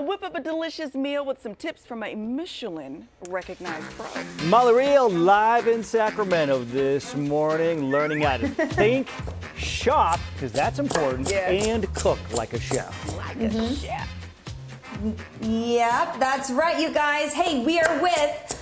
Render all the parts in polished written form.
Whip up a delicious meal with some tips from a Michelin-recognized pro. Molly Real live in Sacramento this morning, learning how to think, shop, because that's important, and cook like a chef. Like a chef. Yep, that's right, you guys. Hey, we are with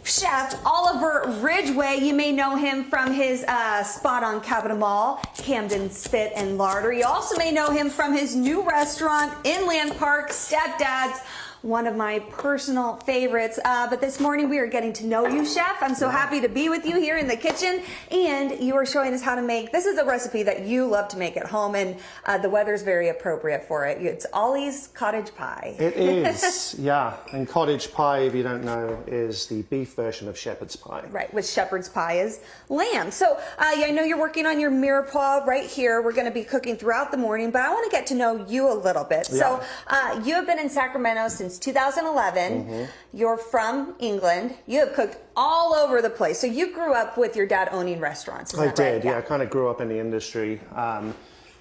Chef Oliver Ridgeway. You may know him from his spot on Capitol Mall, Camden Spit and Larder. You also may know him from his new restaurant, Inland Park, Stepdad's, one of my personal favorites. But this morning we are getting to know you, Chef. I'm so happy to be with you here in the kitchen, and you are showing us how to make, this is a recipe that you love to make at home, and the weather's very appropriate for it. It's Ollys Cottage Pie. It is, yeah. And cottage pie, if you don't know, is the beef version of shepherd's pie. Right, which shepherd's pie is lamb. So yeah, I know you're working on your mirepoix right here. We're going to be cooking throughout the morning, but I want to get to know you a little bit. Yeah. So you have been in Sacramento since 2011. You're from England. You have cooked all over the place. So you grew up with your dad owning restaurants. Is that I did, right? yeah. I kind of grew up in the industry.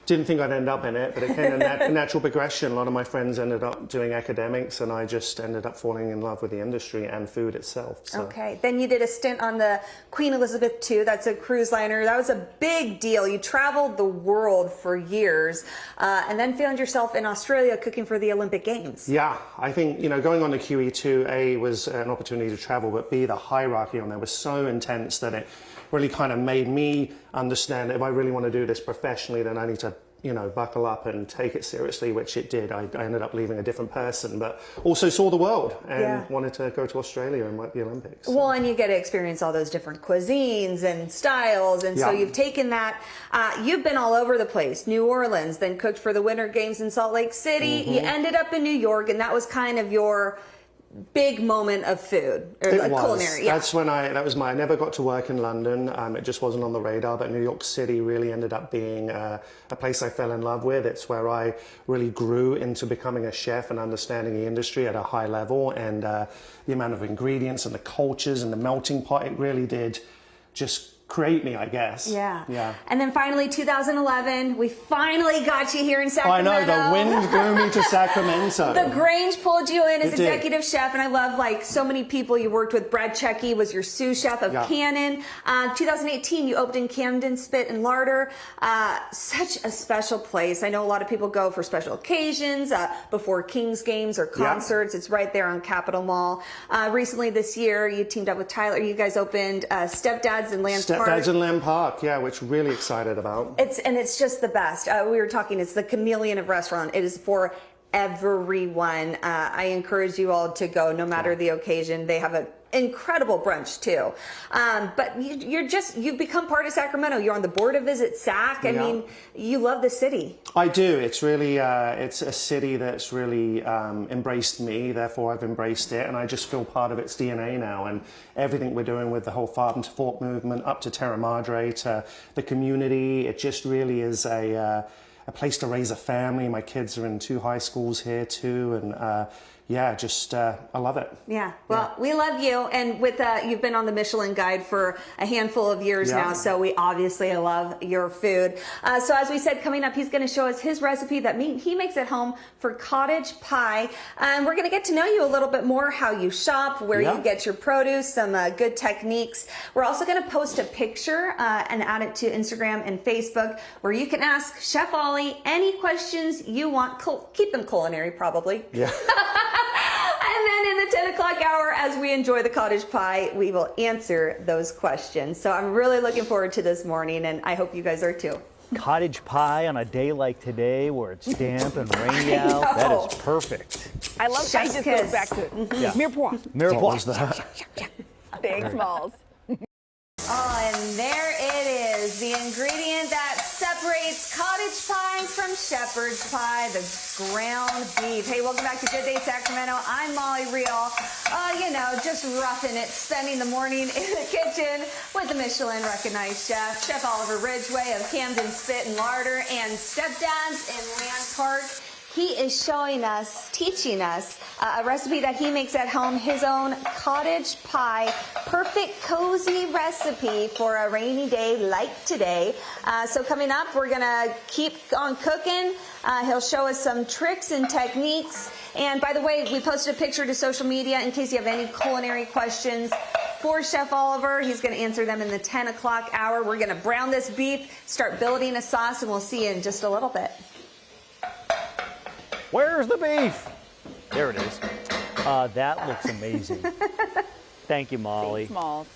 Didn't think I'd end up in it, but it came a natural progression. A lot of my friends ended up doing academics, and I just ended up falling in love with the industry and food itself. So. Okay, then you did a stint on the Queen Elizabeth II. That's a cruise liner. That was a big deal. You traveled the world for years, and then found yourself in Australia cooking for the Olympic Games. Yeah, I think, you know, going on the QE2, A, was an opportunity to travel, but B, the hierarchy on there was so intense that it really kind of made me understand that if I really want to do this professionally, then I need to, you know, buckle up and take it seriously, which it did. I ended up leaving a different person, but also saw the world and wanted to go to Australia and work the Olympics. So. Well, and you get to experience all those different cuisines and styles, and so you've taken that. You've been all over the place. New Orleans, then cooked for the Winter Games in Salt Lake City. You ended up in New York, and that was kind of your big moment of food, or like culinary. Yeah. That's when I never got to work in London. It just wasn't on the radar, but New York City really ended up being a place I fell in love with. It's where I really grew into becoming a chef and understanding the industry at a high level, and the amount of ingredients and the cultures and the melting pot, it really did just create me, I guess. Yeah. Yeah. And then finally, 2011, we finally got you here in Sacramento. I know, the wind blew me to Sacramento. The Grange pulled you in as executive chef, and I love, like, so many people you worked with. Brad Checky was your sous chef of Cannon. 2018, you opened in Camden Spit and Larder. Such a special place. I know a lot of people go for special occasions, before Kings games or concerts. It's right there on Capitol Mall. Recently this year, you teamed up with Tyler. You guys opened Stepdad's in Land Park. Stepdad's in Land Park, yeah, which we're really excited about. It's just the best. We were talking, it's the chameleon of restaurant. It is for everyone. I encourage you all to go, no matter the occasion. They have an incredible brunch too. But you've become part of Sacramento. You're on the board of Visit Sac. I mean, you love the city. I do. It's really, it's a city that's really embraced me. Therefore, I've embraced it, and I just feel part of its DNA now. And everything we're doing with the whole Farm to Fork movement, up to Terra Madre, to the community, it just really is a place to raise a family. My kids are in 2 high schools here too, and yeah, just I love it. Yeah, well, we love you, and with you've been on the Michelin Guide for a handful of years now, so we obviously love your food. So as we said, coming up, he's going to show us his recipe that he makes at home for cottage pie, and we're going to get to know you a little bit more, how you shop, where you get your produce, some good techniques. We're also going to post a picture and add it to Instagram and Facebook, where you can ask Chef Ollie any questions you want. Keep them culinary, probably. Yeah. And then in the 10 o'clock hour, as we enjoy the cottage pie, we will answer those questions. So I'm really looking forward to this morning, and I hope you guys are too. Cottage pie on a day like today where it's damp and rainy out, that is perfect. I love how he just goes back to mirepoix. Mirepoix. What was that? Big smalls. Oh, and there it is, the ingredient that separates cottage pie from shepherd's pie, the ground beef. Hey, welcome back to Good Day Sacramento. I'm Molly Real. You know, just roughing it, spending the morning in the kitchen with the Michelin-recognized chef, Chef Oliver Ridgeway of Camden Spit and Larder and Stepdad's in Land Park. He is showing us, teaching us a recipe that he makes at home, his own cottage pie, perfect cozy recipe for a rainy day like today. So coming up, we're gonna keep on cooking. He'll show us some tricks and techniques. And by the way, we posted a picture to social media in case you have any culinary questions for Chef Oliver. He's going to answer them in the 10 o'clock hour. We're going to brown this beef, start building a sauce, and we'll see you in just a little bit. Where's the beef? There it is. That looks amazing. Thank you, Molly. Smalls.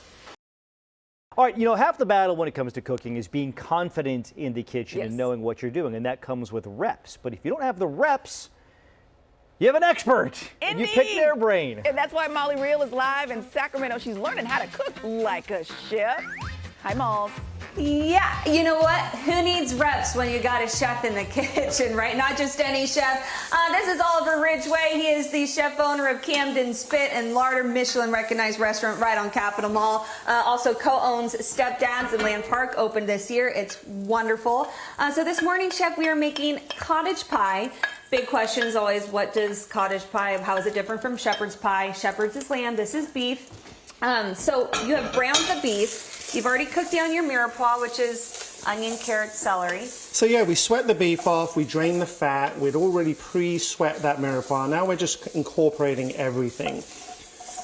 All right, you know, half the battle when it comes to cooking is being confident in the kitchen Yes. and knowing what you're doing, and that comes with reps. But if you don't have the reps, you have an expert. And you pick their brain. And that's why Molly Reel is live in Sacramento. She's learning how to cook like a chef. Hi, Malls. Yeah, you know what? Who needs reps when you got a chef in the kitchen, right? Not just any chef. This is Oliver Ridgeway. He is the chef owner of Camden Spit and Larder, Michelin-recognized restaurant right on Capitol Mall. Also co-owns Stepdads in Land Park, opened this year. It's wonderful. So this morning, Chef, we are making cottage pie. Big question is always, what does cottage pie, how is it different from shepherd's pie? Shepherd's is lamb, this is beef. So you have browned the beef. You've already cooked down your mirepoix, which is onion, carrot, celery. So yeah, we sweat the beef off, we drain the fat, we'd already pre-sweat that mirepoix. Now we're just incorporating everything.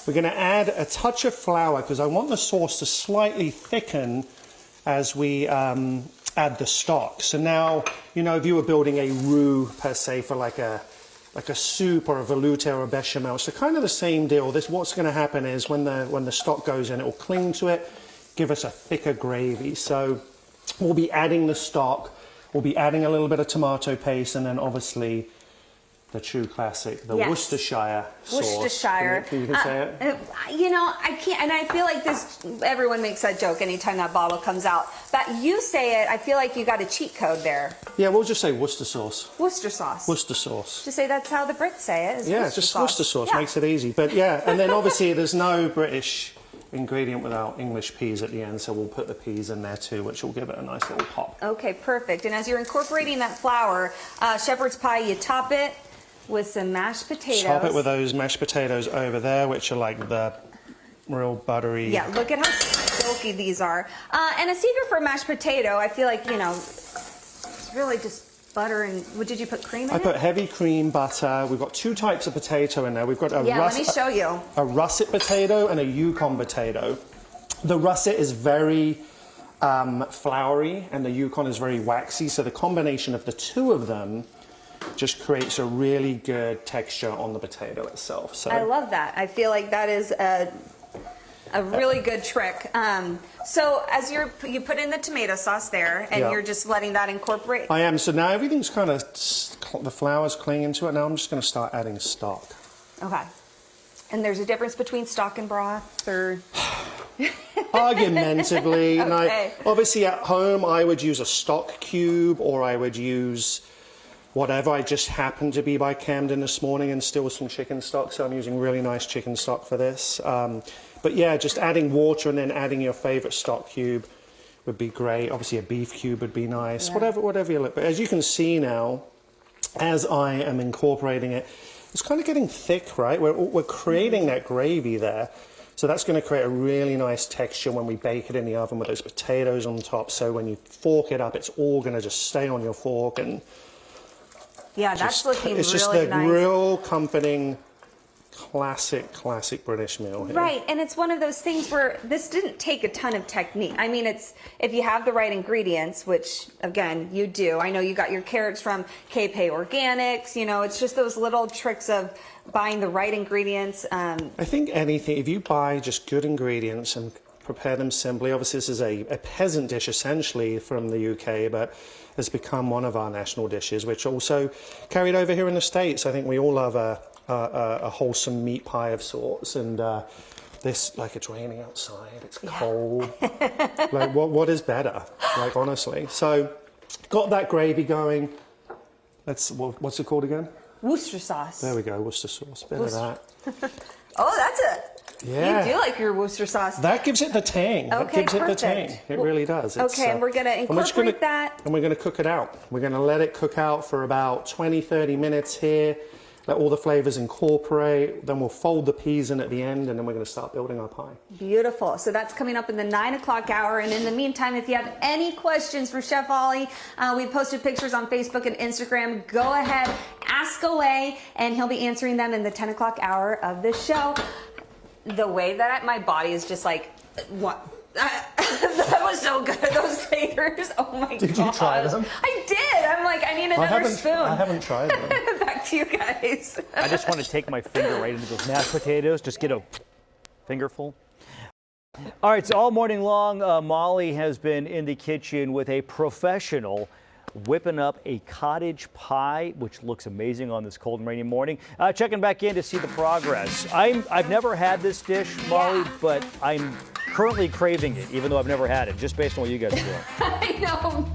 We're going to add a touch of flour because I want the sauce to slightly thicken as we add the stock. So now, you know, if you were building a roux per se for like a soup or a velouté or a bechamel, it's kind of the same deal. What's going to happen is when the stock goes in, it will cling to it, give us a thicker gravy. So we'll be adding the stock, we'll be adding a little bit of tomato paste, and then obviously the true classic, the Worcestershire sauce. Worcestershire. You can say it. You know, I can't, and I feel like this, everyone makes that joke anytime that bottle comes out. But you say it, I feel like you got a cheat code there. Yeah, we'll just say Worcester sauce. Worcester sauce. Worcester sauce. Just say that's how the Brits say it. Yeah, just Worcester sauce makes it easy. But yeah, and then obviously there's no British ingredient without English peas at the end, so we'll put the peas in there too, which will give it a nice little pop. Okay, perfect. And as you're incorporating that flour, shepherd's pie, you top it with some mashed potatoes. Top it with those mashed potatoes over there, which are like the real buttery. Yeah, look at how silky these are. And a secret for a mashed potato, I feel like, you know, it's really just butter and, did you put cream in it? I put heavy cream, butter. We've got two types of potato in there. We've got a let me show you. A russet potato and a Yukon potato. The russet is very floury and the Yukon is very waxy, so the combination of the two of them just creates a really good texture on the potato itself. So I love that. I feel like that is a really good trick. So as you put in the tomato sauce there, and you're just letting that incorporate. I am. So now everything's kind of, the flour's clinging to it. Now I'm just going to start adding stock. Okay. And there's a difference between stock and broth, or? Argumentatively. Okay. Now, obviously at home I would use a stock cube, or I would use whatever. I just happened to be by Camden this morning and steal some chicken stock, so I'm using really nice chicken stock for this. But yeah, just adding water and then adding your favorite stock cube would be great. Obviously a beef cube would be nice, whatever you look. But as you can see now, as I am incorporating it, it's kind of getting thick, right? We're creating that gravy there. So that's going to create a really nice texture when we bake it in the oven with those potatoes on top. So when you fork it up, it's all going to just stay on your fork. And yeah, that's looking really nice. It's just the real comforting, classic British meal here. Right, and it's one of those things where this didn't take a ton of technique. I mean, it's if you have the right ingredients, which again you do. I know you got your carrots from K-Pay Organics. You know, it's just those little tricks of buying the right ingredients. I think anything, if you buy just good ingredients and prepare them simply. Obviously, this is a peasant dish essentially from the UK, but has become one of our national dishes, which also carried over here in the States. I think we all love a wholesome meat pie of sorts, and this, like, it's raining outside, it's cold. Like, what is better? Like, honestly. So, got that gravy going. What's it called again? Worcester sauce. There we go, Worcester sauce. Bit of that. Oh, Yeah. You do like your Worcestershire sauce. That gives it the tang. That Okay, gives it the perfect. tang. It really does. It's, Okay, and we're going to incorporate that. And we're going to cook it out. We're going to let it cook out for about 20, 30 minutes here. Let all the flavors incorporate. Then we'll fold the peas in at the end, and then we're going to start building our pie. Beautiful. So that's coming up in the 9 o'clock hour. And in the meantime, if you have any questions for Chef Ollie, we posted pictures on Facebook and Instagram. Go ahead, ask away, and he'll be answering them in the 10 o'clock hour of the show. The way that my body is just like, what? That was so good. Those taters. Oh my god. Did you try them? I did. I'm like, I need another spoon. I haven't tried them. Back to you guys. I just want to take my finger right into those mashed potatoes. Just get a fingerful. All right, so all morning long, Molly has been in the kitchen with a professional whipping up a cottage pie, which looks amazing on this cold and rainy morning. Checking back in to see the progress. I've never had this dish, Molly, but I'm currently craving it, even though I've never had it, just based on what you guys are doing. I know.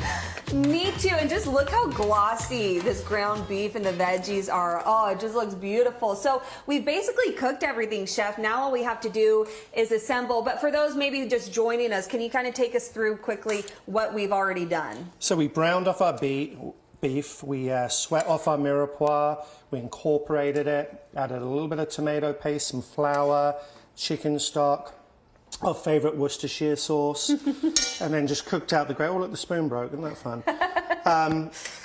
Me too. And just look how glossy this ground beef and the veggies are. Oh, it just looks beautiful. So we've basically cooked everything, Chef. Now all we have to do is assemble. But for those maybe just joining us, can you kind of take us through quickly what we've already done? So we browned off our beef. We sweat off our mirepoix. We incorporated it, added a little bit of tomato paste, some flour, chicken stock, our favorite Worcestershire sauce, and then just cooked out the gravy. Oh, look, the spoon broke. Isn't that fun?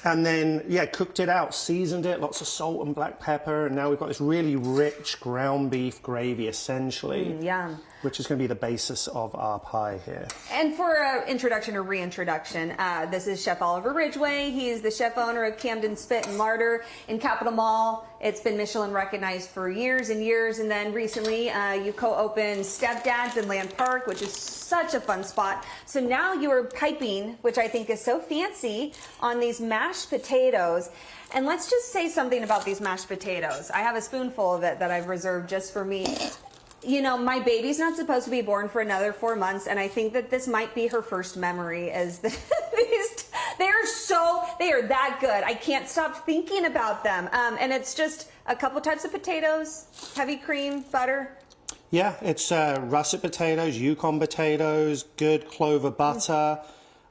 And then, yeah, cooked it out, seasoned it, lots of salt and black pepper, and now we've got this really rich ground beef gravy, essentially, Yum. which is going to be the basis of our pie here. And for an introduction or reintroduction, this is Chef Oliver Ridgeway. He's the chef owner of Camden Spit and Larder in Capitol Mall. It's been Michelin recognized for years and years. And then recently you co-opened Stepdad's in Land Park, which is such a fun spot. So now you are piping, which I think is so fancy, on these mashed potatoes. And let's just say something about these mashed potatoes. I have a spoonful of it that I've reserved just for me. You know, my baby's not supposed to be born for another 4 months, and I think that this might be her first memory as they are that good. I can't stop thinking about them. And it's just a couple types of potatoes, heavy cream, butter. Yeah, it's russet potatoes, Yukon potatoes, good clover butter,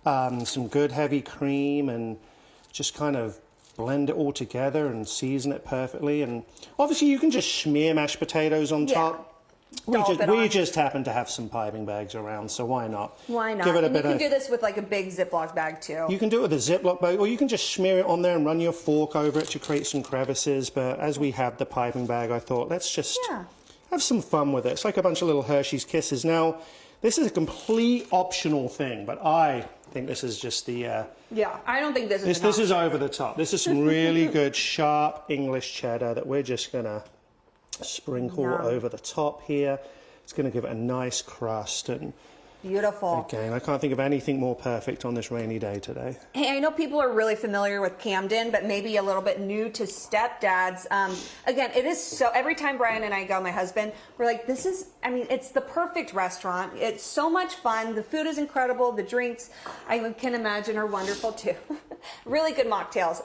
some good heavy cream, and just kind of blend it all together and season it perfectly. And obviously you can just smear mashed potatoes on top. We just happen to have some piping bags around, so why not? Why not? Give it a and bit you can do this with like a big Ziploc bag too. You can do it with a Ziploc bag, or you can just smear it on there and run your fork over it to create some crevices. But as we have the piping bag, I thought, let's just have some fun with it. It's like a bunch of little Hershey's Kisses. Now, this is a complete optional thing, but I think this is just the... yeah, I don't think this is This is over the top. This is some really good, sharp English cheddar that we're just going to sprinkle over the top here. It's going to give it a nice crust, and beautiful. Again, I can't think of anything more perfect on this rainy day today. Hey, I know people are really familiar with Camden, but maybe a little bit new to Stepdad's. Again, it is so, every time Brian and I go, my husband, we're like, this is, I mean, it's the perfect restaurant. It's so much fun. The food is incredible. The drinks, I can imagine, are wonderful too. Really good mocktails.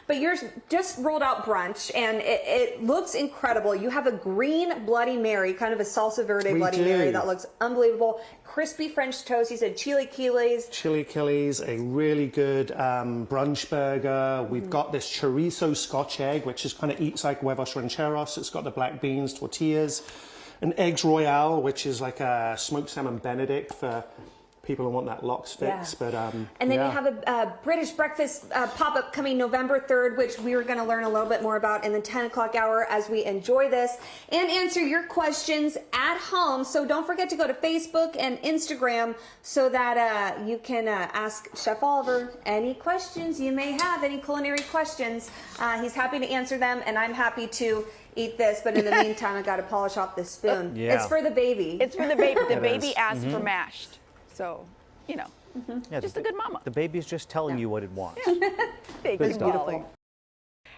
But yours just rolled out brunch, and it looks incredible. You have a green Bloody Mary, kind of a salsa verde Bloody Mary that looks unbelievable. Crispy French toast. You said chili quiles. Chili quiles, a really good brunch burger. We've got this chorizo Scotch egg, which is kind of eats like huevos rancheros. It's got the black beans, tortillas. An eggs royale, which is like a smoked salmon Benedict for people who want that lox fix. But and then you have a British breakfast pop-up coming November 3rd, which we are going to learn a little bit more about in the 10 o'clock hour as we enjoy this and answer your questions at home. So don't forget to go to Facebook and Instagram so that you can ask Chef Oliver any questions you may have, any culinary questions. He's happy to answer them, and I'm happy to eat this, but in the meantime, I got to polish off this spoon. It's for the baby. It's for the baby. The baby asked for mashed. So, you know, just a good mama. The baby's just telling you what it wants. Thank you, Molly.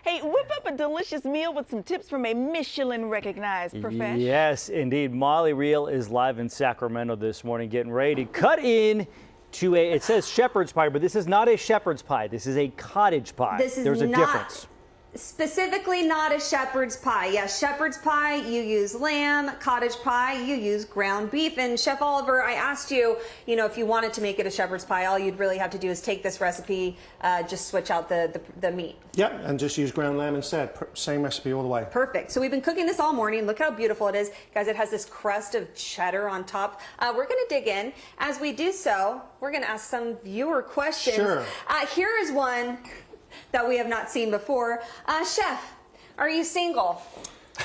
Hey, whip up a delicious meal with some tips from a Michelin-recognized professional. Yes, indeed. Molly Reel is live in Sacramento this morning, getting ready to cut in to it says shepherd's pie, but this is not a shepherd's pie. This is a cottage pie. This is There's a not difference. Specifically not a shepherd's pie. Yes, shepherd's pie, you use lamb. Cottage pie, you use ground beef. And Chef Oliver, I asked you, if you wanted to make it a shepherd's pie, all you'd really have to do is take this recipe, just switch out the meat. Yep, and just use ground lamb instead. Same recipe all the way. Perfect. So we've been cooking this all morning. Look how beautiful it is. Guys, it has this crust of cheddar on top. We're going to dig in. As we do so, we're going to ask some viewer questions. Sure. Here is one that we have not seen before. Chef, are you single?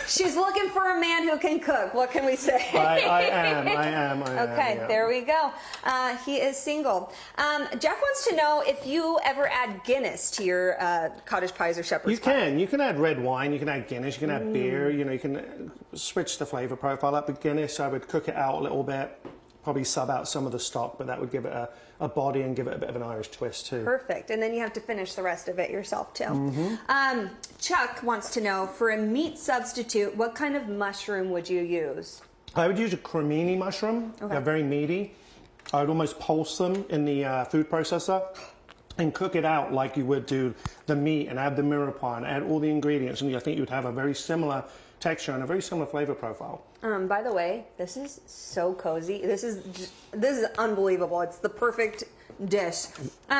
She's looking for a man who can cook. What can we say? I am. Okay, yeah. there we go. He is single. Jeff wants to know if you ever add Guinness to your cottage pies or shepherd's pie. You can add red wine, you can add Guinness, you can add beer, you can switch the flavor profile up. With Guinness, I would cook it out a little bit, probably sub out some of the stock, but that would give it a body and give it a bit of an Irish twist too. Perfect. And then you have to finish the rest of it yourself too. Mm-hmm. Chuck wants to know, for a meat substitute, what kind of mushroom would you use? I would use a cremini mushroom. Okay. They're very meaty. I would almost pulse them in the food processor and cook it out like you would do the meat, and add the mirepoix and add all the ingredients, and I think you would have a very similar texture and a very similar flavor profile. By the way, this is so cozy. This is unbelievable. It's the perfect dish.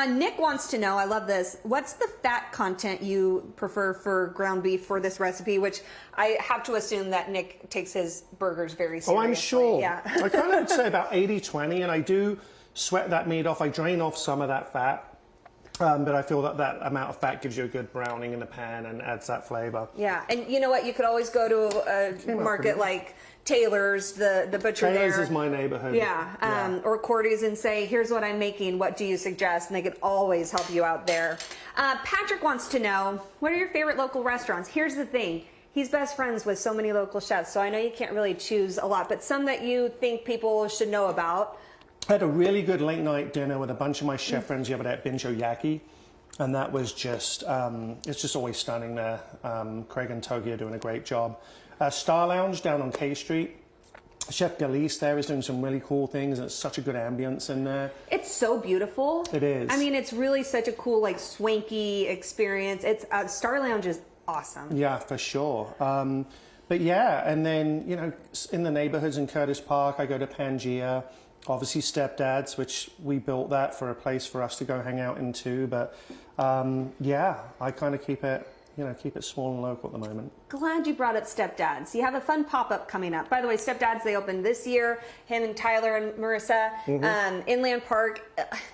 Nick wants to know, I love this, what's the fat content you prefer for ground beef for this recipe? Which I have to assume that Nick takes his burgers very seriously. Oh, I'm sure. Yeah. I kind of would say about 80-20, and I do sweat that meat off. I drain off some of that fat. But I feel that amount of fat gives you a good browning in the pan and adds that flavor. Yeah, and you know what? You could always go to a market like Taylor's, the butcher Taylor's there. is my neighborhood. Yeah, or Cordy's, and say, here's what I'm making. What do you suggest? And they could always help you out there. Patrick wants to know, what are your favorite local restaurants? Here's the thing. He's best friends with so many local chefs, so I know you can't really choose a lot, but some that you think people should know about. I had a really good late night dinner with a bunch of my chef friends the other day at Binjo Yaki, and that was just, it's just always stunning there. Craig and Togi are doing a great job. Star Lounge down on K Street. Chef Galise there is doing some really cool things, and it's such a good ambience in there. It's so beautiful. It is. I mean, it's really such a cool, like, swanky experience. It's Star Lounge is awesome. Yeah, for sure. But yeah, and then, in the neighborhoods in Curtis Park, I go to Pangea. Obviously Stepdad's, which we built that for a place for us to go hang out into. But yeah, I kind of keep it small and local at the moment. Glad you brought up Stepdads. You have a fun pop-up coming up. By the way, Stepdads, they opened this year. Him and Tyler and Marissa, Inland Park.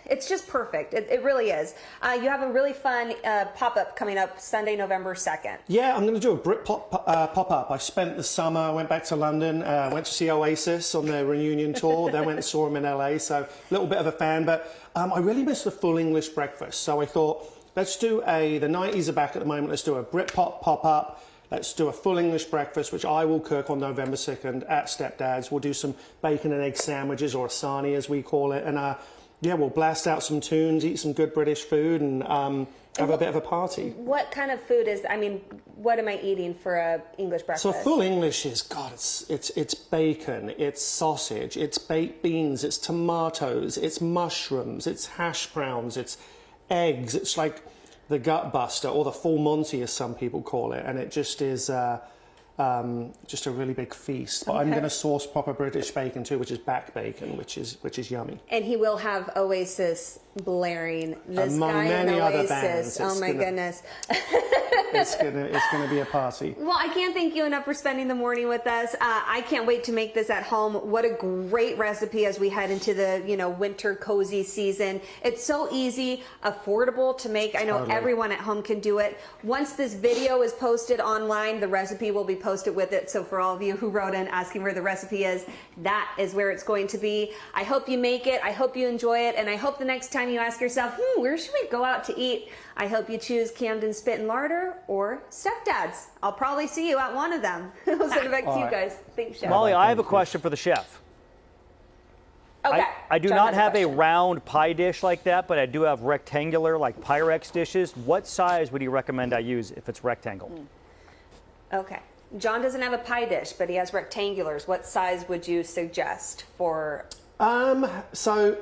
It's just perfect. It really is. You have a really fun pop-up coming up Sunday, November 2nd. Yeah, I'm going to do a Britpop pop-up. I spent the summer, I went back to London, went to see Oasis on their reunion tour, then went and saw them in LA, so a little bit of a fan. But I really missed the full English breakfast, so I thought, let's do the 90s are back at the moment, let's do a Britpop pop-up. Let's do a full English breakfast, which I will cook on November 2nd at Stepdad's. We'll do some bacon and egg sandwiches, or a sarnie as we call it. And yeah, we'll blast out some tunes, eat some good British food, and have a bit of a party. What kind of food what am I eating for a English breakfast? So full English is, it's bacon, it's sausage, it's baked beans, it's tomatoes, it's mushrooms, it's hash browns, it's eggs, it's like the gut buster, or the full Monty as some people call it, and it just is just a really big feast. But I'm going to source proper British bacon too, which is back bacon, which is yummy. And he will have Oasis blaring. This Among guy in many other Oasis. bands. Oh my goodness. It's gonna be a party. Well, I can't thank you enough for spending the morning with us. I can't wait to make this at home. What a great recipe as we head into the winter cozy season. It's so easy, affordable to make. I know everyone at home can do it. Once this video is posted online, the recipe will be posted with it. So for all of you who wrote in asking where the recipe is, that is where it's going to be. I hope you make it. I hope you enjoy it. And I hope the next time you ask yourself, where should we go out to eat? I hope you choose Camden Spit and Larder or Stepdad's. I'll probably see you at one of them. I'll send it back to you guys. Thanks, Chef. Molly, I have a question for the chef. Okay. I do John not has have a question. round pie dish like that, but I do have rectangular, like Pyrex dishes. What size would you recommend I use if it's rectangle? Okay. John doesn't have a pie dish, but he has rectangulars. What size would you suggest for? So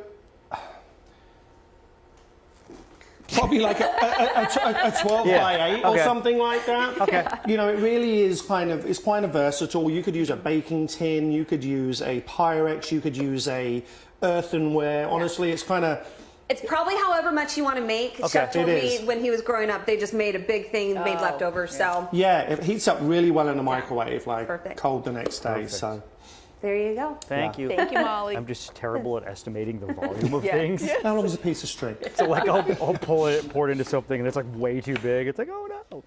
probably like a 12 by 8 or something like that. Okay. You know, it really is kind of versatile. You could use a baking tin, you could use a Pyrex, you could use a earthenware. Honestly, it's kind of... It's probably however much you want to make. Chef told me when he was growing up, they just made a big thing, made leftovers. So yeah, it heats up really well in the microwave, like cold the next day. So there you go. Thank you. Thank you, Molly. I'm just terrible at estimating the volume of things. how long is a piece of string? So like I'll pour it into something and it's like way too big. It's like, oh no.